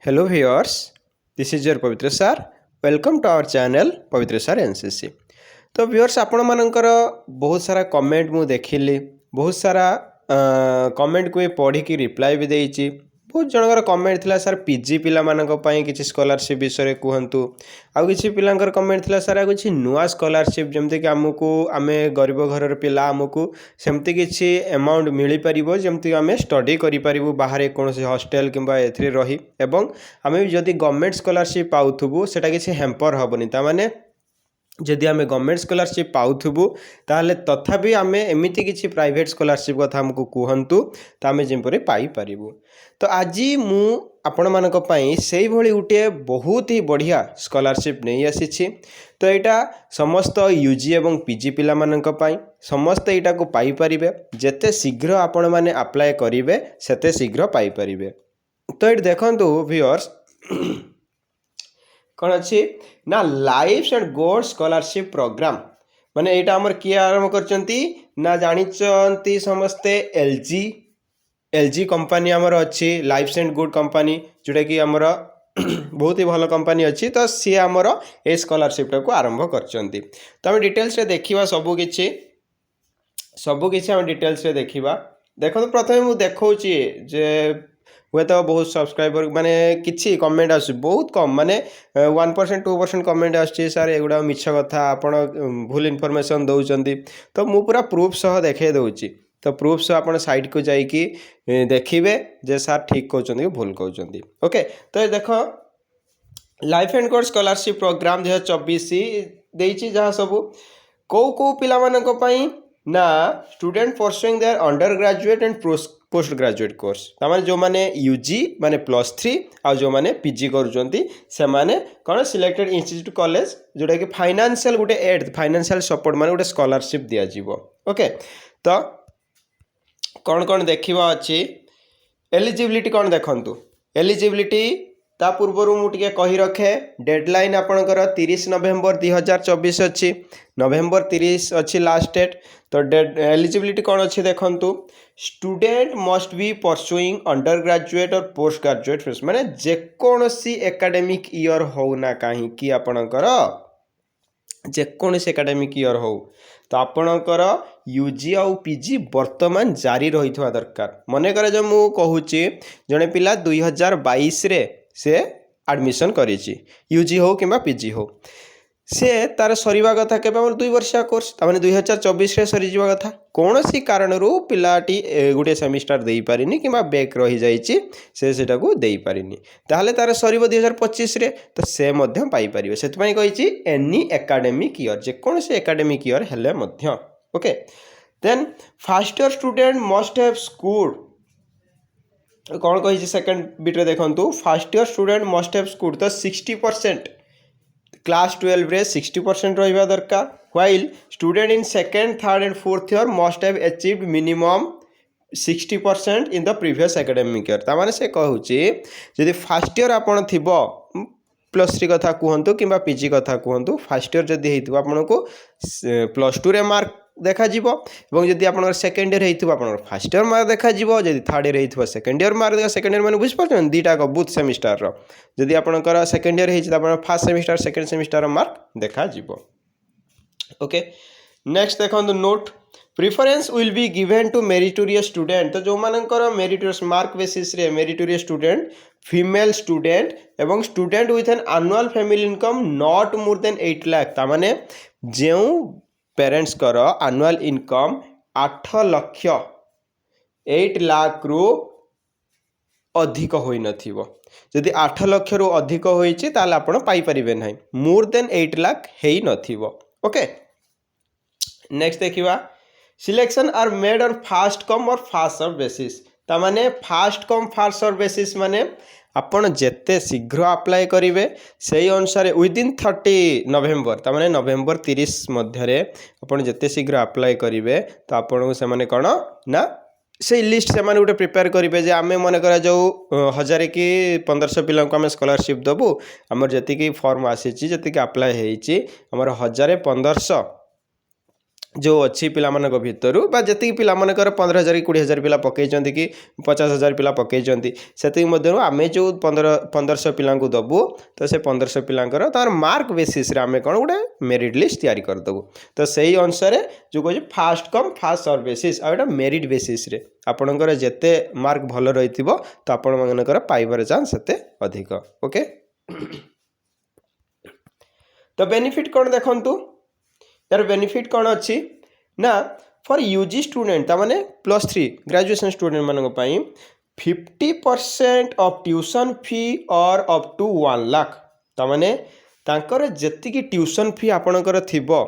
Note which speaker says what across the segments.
Speaker 1: Hello viewers, this is your Pavitra sir. Welcome to our channel Pavitra sir NCC. तो viewers आपण मानकर बहुत सारा कमेंट मु देखिली बहुत सारा कमेंट को पढ़ी की रिप्लाई भी देइची बहुत जनकर कमेंट थिला सर पीजी पिला मानक पई किछि स्कॉलरशिप विषय कहंतु आ किछि पिलांकर कमेंट थिला सर आ किछि नुवा स्कॉलरशिप जेमते कि हमकु आमे गरीब घरर पिला हमकु सेमते किछि अमाउंट मिली परिबो जेमते आमे स्टडी करि परिबो बाहर कोनोसी हॉस्टल किंबा एथरे रही एवं आमे जदि गवर्नमेंट स्कॉलरशिप पाउथबु सेटा किछि हेम्पर हबनी ता माने जदि आम गवर्नमेंट स्कॉलरशिप पाउथबु ताहले तथापि आम एमती किसी प्राइवेट स्कॉलरशिप कथा हमको कहतु तो आम जमीपर पाइपरू तो आज मु आपण मानक पई सेही भली गोटे बहुत ही बढ़िया स्कॉलरशिप नहीं आसी तो यहाँ समस्त यूजी एवं पीजी पिला मानक पई समस्त यहाँ को पाइपर जेते शीघ्र आपण माने अप्लाई करेंगे सेते शीघ्र पाइपर तो ये देखो व्यूअर्स कौन अच्छी ना life and gold scholarship programme माने यहाँ आमर किए आरंभ कर जानी समस्ते एलजी कंपनी आमर अच्छी लाइफ एंड गुड कंपनी जोटा कि आमर बहुत ही भल कंपनी अच्छी तो सी आमर ए स्कॉलरशिप को आरंभ कर तो आम डिटेल्स रे देखिबा सबकिछि आम डिटेल्स रे देखिबा देखो प्रथम मु देखौची जे हुए तो बहुत सब्सक्राइबर माने किछि कमेंट आस बहुत कम माने 1% 2% कमेंट आछी सर एगुडा मिछ कथा आपण भूल इनफॉरमेशन दउचंदी तो मु पूरा प्रूफ सह देखे दउची तो प्रूफ सह आपण साइट को जाइकी देखिबे जे सर ठीक कहउचंदी कि भूल कहउचंदी ओके तो देखो life and gold scholarship programme 2024 देइची जहा सब को पिला मानक पई ना student pursuing their undergraduate and postgraduate course तमाने जो माने यूजी माने +3 आ जो माने पीजी करूचंती से माने कोन सिलेक्टेड इंस्टीट्यूट कॉलेज जोटा कि फाइनेंशियल गुटे एड फाइनेंशियल सपोर्ट माने गुटे स्कॉलरशिप दिया जीवो ओके तो कौन देखिबा अछि एलिजिबिलिटी कौन देखंतु एलिजिबिलिटी ता पूर्वरु मु टिके कहि रखे डेडलाइन आपनकर 30 नवेम्बर 2024 अछि नवेम्बर 30 अछि लास्ट डेट तो एलिजिबिलिटी कौन अच्छी देखंतु student must be pursuing under graduate और पोस्ट ग्रेजुएट माने जेकोसी एकेडमिक ईयर हो ना कहीं कि आपणकर जेकोसी एकेडमिक ईयर हो तो आपणकर यूजी आउ पीजी वर्तमान जारी रही दरकार मन कर जो मु कहूची जड़े पिला 2022 रे से एडमिशन करिछि यूजी हो कि पीजी हो से तार सरीवा कथा के 2 वर्षिया कोर्स ताने 2024 रे सरी जीवा कथा कौन सी कारण रू पिलाटी गोटे सेमिस्टर दे पारिनी कि बैक रही जाइछि से सेटा को दे पारिनी ताहले तार सरीबो 2025 रे तो से मध्य पाई परिबे सेत पई कहिछि एनी एकेडमिक ईयर जे कौन से एकेडमिक ईयर हेले मध्य okay then first year student must have scored कौन कहिछि सेकंड बिट रे देखंतु first year student must have scored तो 60% क्लास 12 रे 60% रहिबा दरकार while student in second third and fourth year must have achieved minimum 60% in the previous academic year ता माने से कहूची यदि फर्स्ट ईयर आपण थिबो +3 कथा कहंतु किबा पीजी कथा कहंतु फर्स्ट ईयर जदि हेतिबो आपनको +2 रे मार्क देखा जीवो एवं जदि आपनकर सेकंड ईयर हेतिबो आपनकर फर्स्ट ईयर मार्क देखा जीवो जदि थर्ड ईयर हेतिबो सेकंड ईयर मार्क देखा सेकंड ईयर माने बुझ परछन दीटा को बुथ सेमिस्टर रो जदि आपनकर सेकंड ईयर हेछि त आपन first semester second semester mark देखा जीवो ओके नेक्स्ट देखंतु note preference will be given to meritorious student तो जो मानकर मेरिटोरियस मार्क बेसिस रे मेरिटोरियस स्टूडेंट फीमेल स्टूडेंट एवं student with an annual family income not more then 8 lakh ता माने जेउ पेरेंट्स कर एनुअल इनकम 8 लाख 8 लाख रु अधिक होई नथिबो जदि 8 लाख रु अधिक होईची ताले आपण पाई परिबे नाही मोर देन 8 लाख हेई नथिबो ओके नेक्स्ट देखिबा selection are made on first come or first serve basis ता माने first come first serve basis माने आपण जेते शीघ्र अप्लाई करिवे सेही अनुसार विदिन 30 नवेम्बर ता माने नवेम्बर 30 मध्य रे आपण जेते शीघ्र अप्लाई करिवे तो आपण से माने कोन ना से लिस्ट से माने गोटे प्रिपेयर करेंगे जे आमे मन करा जो 1000 कि 1500 पिला को आम स्कॉलरशिप दबु आमर जति फॉर्म आसी जति अप्लाई होइछि हमर 1000 1500 जो अच्छी पिलामानक भितरु बा जति पिलामानकर 15,000 कि 20,000 पिला पकईचंती कि 50,000 पिला पकईचंती सेति मध्यरु आमे जो 1500 पिलांकु दबु तो से 1500 पिलांकर तार मार्क बेसिस रे आमे कोन गुटे मेरिट लिस्ट तयारी कर दबु तो सही अनुसार जो कहै first come first serve basis आ एटा मेरिट बेसिस रे आपनकर जेते मार्क भलो रहितिबो तो आपण मनकर पाइबार चांस सेते अधिक ओके। तो बेनिफिट कोन देखंतु यार बेनिफिट कौन अच्छी ना फॉर यूजी स्टूडेंट तामाने +3 ग्रेजुएशन स्टूडेंट मानक पई 50% ऑफ ट्यूशन फी और अप टू 1 लाख तामाने तांकर जेतिकी ट्यूशन फी आपणकर थिबो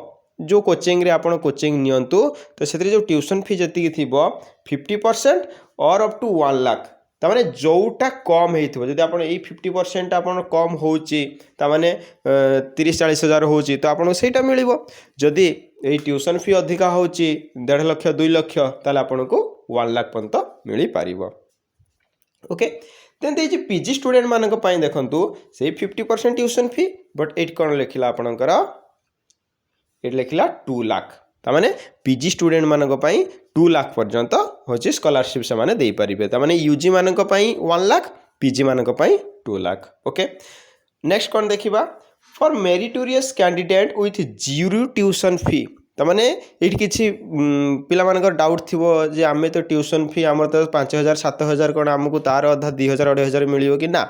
Speaker 1: जो कोचिंग रे आपण कोचिंग नियंतु तो से जो ट्यूशन फी जेतिकी थिबो 50% और अप टू 1 लाख तामाने जोटा कम होइथिबो जदि आपण एई 50% आपण कम होउची तामाने 30-40 हजार होउची तो आपण सेटा मिलिबो जदि एई ट्यूशन फी अधिका होउची 1.5 लाख 2 लाख ताले आपण को 1 लाख पर्यंत मिली पारिबो ओके। देन दे जे पीजी स्टूडेंट मानक पई देखंतु से 50% ट्यूशन फी बट एट कोन लेखिला आपणकर एट लेखिला 2 लाख तामाने पीजी स्टूडेंट मानक पई 2 लाख पर्यंत होची स्कॉलरशिप से माने देई परिबे तामाने यूजी मानक पई 1 लाख पीजी मानक पई 2 लाख ओके। नेक्स्ट कोन देखिबा for meritorious candidate with zero tuition fee तामाने एठी किछि पिला मानकर डाउट थिबो जे आमे तो ट्यूशन फी हमर तो 5,000 7,000 कोन हमकु तार अधा 2,000 2,500 मिलियो कि ना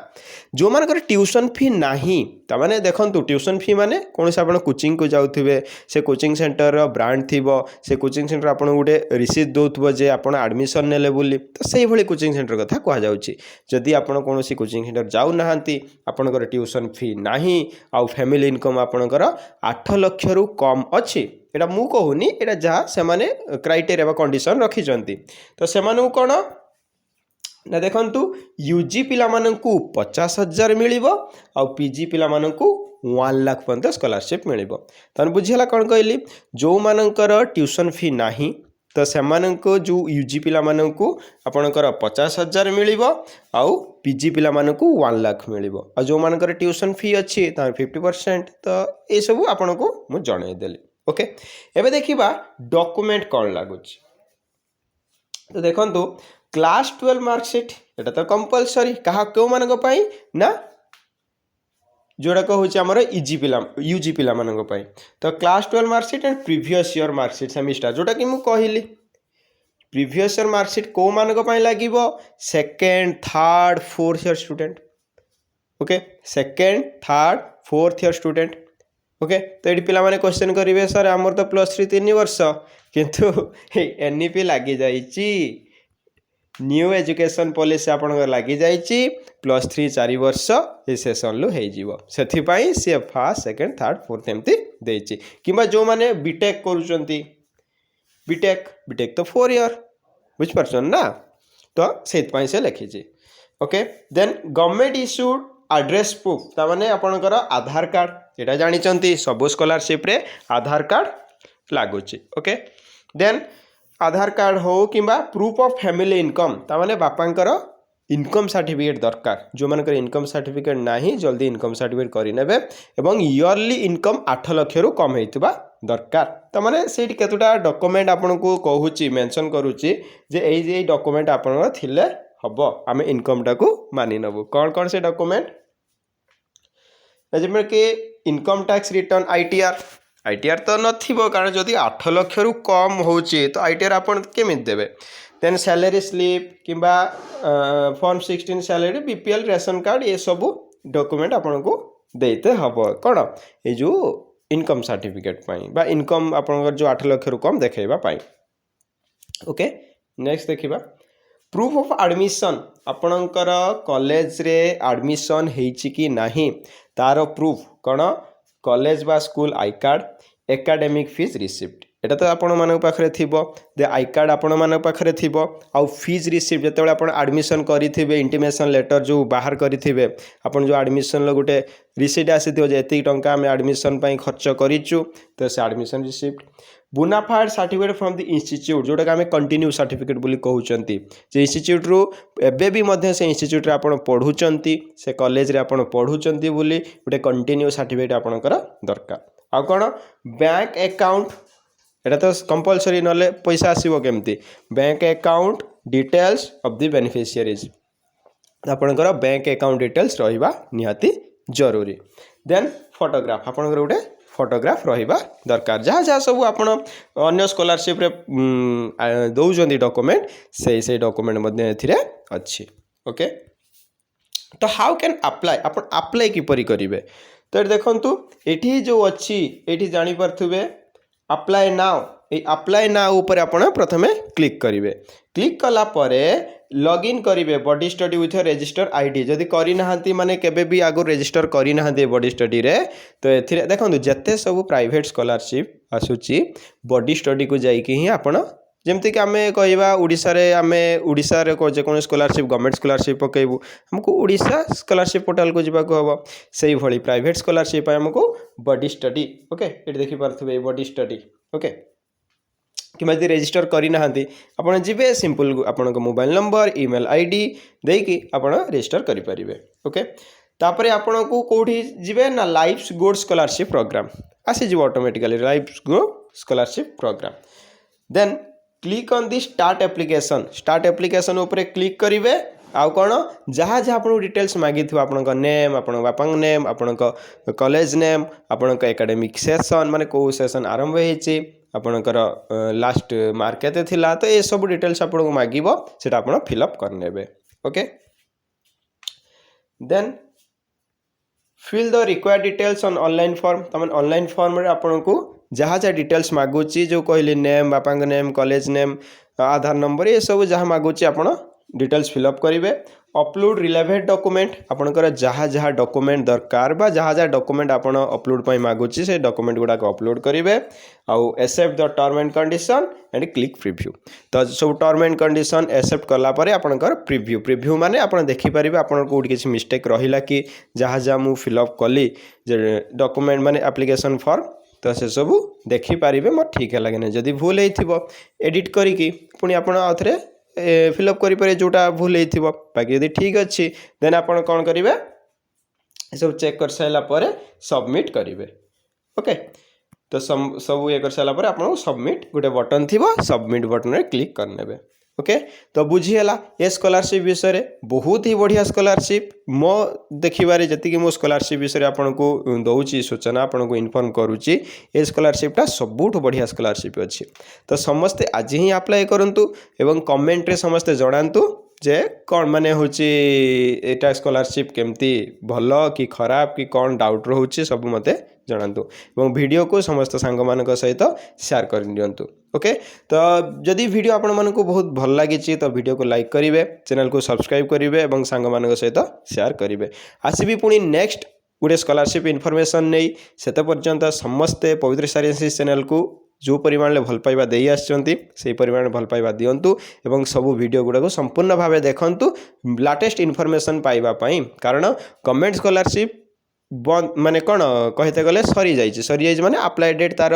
Speaker 1: जो मानकर ट्यूशन फी नाही तामाने देखंतु ट्यूशन फी माने कोनसे आपण कोचिंग को जाउथिबे से कोचिंग सेंटर रो ब्रांड थिबो से कोचिंग सेंटर आपण गुटे रिसीट दोथबो जे आपण एडमिशन नेले बोली तो सेही भली कोचिंग सेंटर कथा कहा जाउची जदि आपण कोनोसी कोचिंग सेंटर जाउ नाहंती आपणकर ट्यूशन फी नाही आ फैमिली इनकम आपणकर 8 लाख रु कम अछि एटा मु कहूनी एटा जहाँ से माने क्राइटेरिया कंडीशन रखी तो से कौन ना देखंतु यूजी पिला माननकु 50,000 मिलिबो आ पीजी पिला माननकु 1 लाख पर्यंत स्कॉलरशिप मिलिबो तन बुझिला कोन कहली जो मानकर ट्यूशन फी नाही तो से माननको जो यूजी पिला माननकु आपणकर 50,000 मिलिबो आ पीजी पिला माननकु 1 लाख मिलिबो आ जो मानकर ट्यूशन फी अछि तार 50% तो ए सब आपनको मु जणाई देली ओके। एबे देखिबा डॉक्यूमेंट कौन लागुच तो देखंतु क्लास 12 मार्कशीट एटा तो कंपलसरी कहा क्यों मानक पई ना जोड़ा कहूची हमर ईजी पिला यूजी पिला मानक पई तो class 12 marksheet and previous year marksheet semester जोटा कि मु कहिली प्रीवियस ईयर मार्कशीट को मानक पई लागिवो second third fourth year student okay second third fourth year student okay तो ये पिला माने क्वेश्चन करेंगे सर आमर तो +3 3 वर्ष किंतु एनईपी लगी जाइए न्यू एजुकेशन पॉलिसी आपनकर लगी जाइए +3 4 वर्ष ये सेशन लु हो से सी फर्स्ट सेकंड थर्ड फोर्थ एमती देछि किंबा जो माने बीटेक करूचंती बीटेक तो 4 ईयर बुझ परछन ना तो सेत से लिखी okay. Then government issued address proof तामाने आपनकर आधार कार्ड एटा जानिचंती सब स्कॉलरशिप रे आधार कार्ड लागुची ओके। देन आधार कार्ड हो किंबा प्रूफ ऑफ फैमिली इनकम तामाने बापांकर इनकम सर्टिफिकेट दरकार जो मानकर इनकम सर्टिफिकेट नाही जल्दी इनकम सर्टिफिकेट करि नेबे एवं ईयरली इनकम 8 लाख रु कम हेतिबा दरकार तामाने सेठी केतुटा डॉक्यूमेंट आपनको कहूची मेंशन करूची जे एई डॉक्यूमेंट आपनकर थिले हबो आमे इनकम टाकू मानि नबो कौन कौन से डॉक्यूमेंट जमे कि इनकम टैक्स रिटर्न आईटीआर तो नथिबो कारण जदि 8 लाख रु कम होची तो आईटीआर आपण केमित देबे। देन सैलरी स्लिप किंबा form 16 salary BPL ration card ये सब डॉक्यूमेंट आपण को देते हबो कोन ए जो इनकम सर्टिफिकेट पाई बा इनकम आपण जो 8 लाख रु कम देखेबा पाई ओके। नेक्स्ट देखिबा प्रूफ ऑफ एडमिशन आपणकर कॉलेज रे एडमिशन हेछि कि नाही तार प्रूफ कौन कॉलेज बा school I card academic fees receipt एटा तो आपण मान पाखरे थिबो दे आई कार्ड आपण मान पाखरे थिबो आ फीस रिसिप्ट जते आपण एडमिशन करिथिबे इंटीमेशन लेटर जो बाहर करिथिबे आपण जो एडमिशन लो गुटे रिसिप्ट आसीथिबो जे एति टंका हम एडमिशन पई खर्च करिचु तो से admission receipt bonafide certificate from the institute जोटा आम कंटिन्यू सर्टिफिकेट बोली कहउचंती जे इंस्टीट्यूट रु एबे भी मध्य से इंस्टीट्यूट रे आपण पढुचंती से कॉलेज रे आपण पढुचंती बोली गोटे कंटिन्यू सर्टिफिकेट आपणकर दरकार आ कोन बैंक अकाउंट एटा तो कंपलसरी नले पैसा आसीबो केमती bank account details of the beneficiaries आपणकर बैंक अकाउंट डिटेल्स रहिबा निहाती जरूरी देन फोटोग्राफ आपणकर गोटे फोटोग्राफ रहिबा दरकार जहाँ जहाँ सब आपण अन्य स्कॉलरशिप रे दौजंदी डॉक्यूमेंट से डॉक्यूमेंट मध्ये एथिरे अछि ओके तो हाउ कैन अप्लाई आपण अप्लाई किपरि करिवे तो देखंतु एठी जो अछि एठी जानि परथुबे अप्लाई नाउ ए अप्लाई नाउ ऊपर आपण प्रथमे क्लिक करिवे क्लिक कला परे लॉगिन करिवे body study with register ID जदि करि नाहंती माने केबे भी आगु रजिस्टर करि नाहंती बॉडी स्टडी रे तो एथिरे देखंतु जत्ते सब प्राइवेट स्कॉलरशिप आसुची बॉडी स्टडी को जाई कि ही आपण जेमती कि आमे कहबा ओडिसा रे आमे ओडिसा रे को जे कोन स्कॉलरशिप गवर्नमेंट स्कॉलरशिप पकेबू हमको ओडिसा स्कॉलरशिप पोर्टल को जिबा को हबो सेही भली प्राइवेट स्कॉलरशिप हमको बॉडी स्टडी ओके एट देखि पारथबे बॉडी स्टडी ओके कि यदि रजिस्टर करि नाहंती आपण जिबे सिंपल आपण को मोबाइल नंबर ईमेल आईडी देकी आपण रजिस्टर करि परिबे ओके तापरे आपण को कोठी जिबे ना लाइफ गुड स्कॉलरशिप प्रोग्राम आसी जिवो automatically life good scholarship programme then click on the start application ऊपर क्लिक करिवे आउ कौन जहाँ जहाँ आपको डिटेल्स मागी आपण नेम आपण बापा नेम आपण कॉलेज नेम आपण एकेडमिक सेशन माने को सेशन आरंभ होईची आपणकर लास्ट मार्क केते थिला तो ये सब डिटेल्स आपको मागिबो सेटा आपण फिलअप करनेबे okay then fill the required details on online form तमन ऑनलाइन फॉर्म रे आपण को जहाँ जहाँ डिटेल्स मागुची जो कहली नेम बापा नेम कॉलेज नेम आधार नंबर ये सब जहाँ मागुची आपण डिटेल्स फिलअप करेंगे अपलोड रिलेवेंट डॉक्यूमेंट आपणकर जहाँ जहाँ डॉक्यूमेंट दरकार बा जहाँ जहाँ डॉक्यूमेंट आपण अपलोड पई मागुची से डॉक्यूमेंट गुडा को अपलोड करेंगे आउ accept the term and condition and click preview तो सब टर्म एंड कंडीशन एक्सेप्ट कला परे आपणकर प्रीव्यू माने आपण देखि परिबे आपण कोड किछि मिस्टेक रहिला कि जहाँ जहाँ मु फिलअप कली जे डॉक्यूमेंट माने एप्लिकेशन फॉर्म तो से सब देखिपारे मोर ठीक है ना जदि भूल हो एडिट करी पुणी आप आउे फिलअप करें जोटा भूल हो बाकी यदि ठीक अच्छी देन आप कौन करेंगे सब चेक कर सारापर सबमिट करेंगे ओके तो सब ये कर सारापर आप सबमिट गोटे बटन थी सबमिट बटन क्लिक करने ओके तो बुझीगला ये स्कॉलरशिप विषय बहुत ही बढ़िया स्कॉलरशिप मो देखिबारे जति मो स्कॉलरशिप विषय आपन को दउची सूचना आपन को इन्फॉर्म करूची ये स्कॉलरशिपटा सबुठ बढ़िया स्कॉलरशिप अच्छी तो समस्ते आज ही अप्लाई करंतु एवं कमेंट रे समस्ते जणांतु जे कौन माने होची एटा स्कॉलरशिप केमती भलो कि खराब कि कौन डाउट रोचे सब मते जणांतु एवं वीडियो को समस्त सांग मानक सहित शेयर कर दियंतु ओके तो जदि वीडियो आपण मानक बहुत भल लागी तो वीडियो को लाइक करेंगे चैनल को सब्सक्राइब करेंगे और सांग मानक सहित शेयर करेंगे आसबि पुणी नेक्स्ट गोटे स्कॉलरशिप इनफॉरमेशन नहीं सेते पर्यंत समस्ते पवित्र साइंस चैनल को जो परिमाण भल पाइबा दे आछंती से परिमाण भल पाइबा दियंतु एवं सब वीडियो गुडा को संपूर्ण भाव देखंतु लेटेस्ट इनफॉरमेशन पाइबा पई कारण गवर्नमेंट स्कॉलरशिप बंद माने कौन कहते गले सरी जाइए माने अप्लाई डेट तार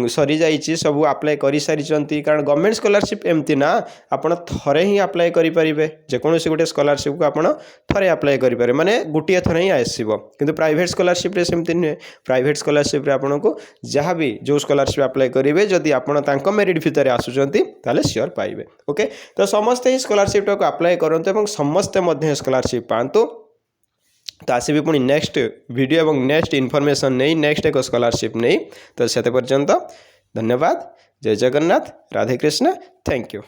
Speaker 1: सरी जाइए सब अप्लाई कर सारी कारण गवर्नमेंट स्कॉलरशिप एमती ना आपण थरे ही अप्लाई करेंगे जेकोसी गोटे स्कॉलरशिप को आपण थरे अप्लाई करेंगे माने गोटे थर ही आसो किंतु प्राइवेट स्कॉलरशिप रे सेमती नुहे प्राइवेट स्कॉलरशिप रे आपण को जहाँ भी जो स्कॉलरशिप अप्लाई करेंगे जदि आपण तांको मेरिट भितर आसुचंती ताले श्योर पाइबे ओके तो समस्ते ही स्कॉलरशिप को अप्लाई करंतु एवं समस्ते मध्य स्कॉलरशिप पांतु तो आसबि पुणी नेक्स्ट वीडियो एवं नेक्स्ट इनफॉरमेशन नहीं नेक्स्ट एक स्कॉलरशिप नहीं तो से पर्यंत धन्यवाद जय जगन्नाथ राधे कृष्ण थैंक यू।